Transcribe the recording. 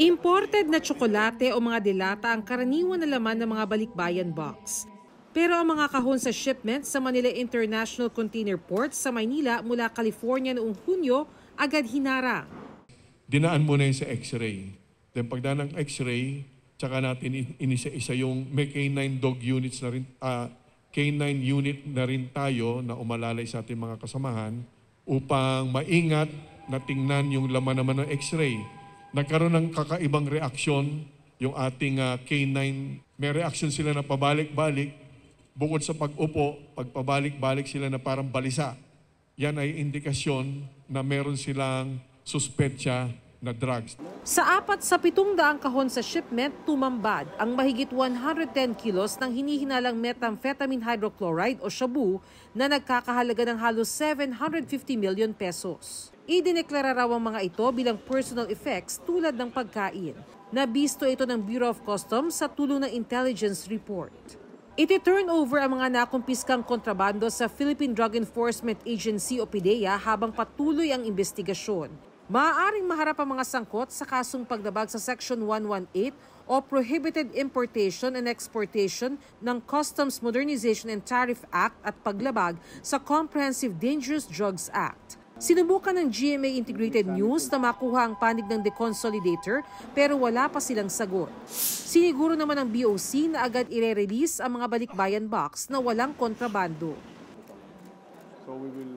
Imported na tsokolate o mga delata ang karaniwan na laman ng mga balikbayan box. Pero ang mga kahon sa shipment sa Manila International Container Port sa Maynila mula California noong Hunyo agad hinarang. Dinaan muna yun sa x-ray. Then pagdaan ng x-ray, tsaka natin inisa-isa yung may K9 dog units na rin, K9 unit na rin tayo na umalalay sa ating mga kasamahan upang maingat na tingnan yung laman naman ng x-ray. Nagkaroon ng kakaibang reaksyon yung ating K9. May reaksyon sila na pabalik-balik. Bukod sa pag-upo, pagpabalik-balik sila na parang balisa. Yan ay indikasyon na meron silang suspetsya na drugs. Sa 4 sa 700 kahon sa shipment, tumambad ang mahigit 110 kilos ng hinihinalang methamphetamine hydrochloride o shabu na nagkakahalaga ng halos 750 million pesos. Idineklara raw ang mga ito bilang personal effects tulad ng pagkain. Nabisto ito ng Bureau of Customs sa tulong ng intelligence report. Iti-turn over ang mga nakumpiskang kontrabando sa Philippine Drug Enforcement Agency o PDEA habang patuloy ang investigasyon. Maaaring maharap ang mga sangkot sa kasong pagdabag sa Section 118 o Prohibited Importation and Exportation ng Customs Modernization and Tariff Act at paglabag sa Comprehensive Dangerous Drugs Act. Sinubukan ng GMA Integrated News na makuha ang panig ng deconsolidator pero wala pa silang sagot. Siniguro naman ng BOC na agad ire-release ang mga balikbayan box na walang kontrabando. So we will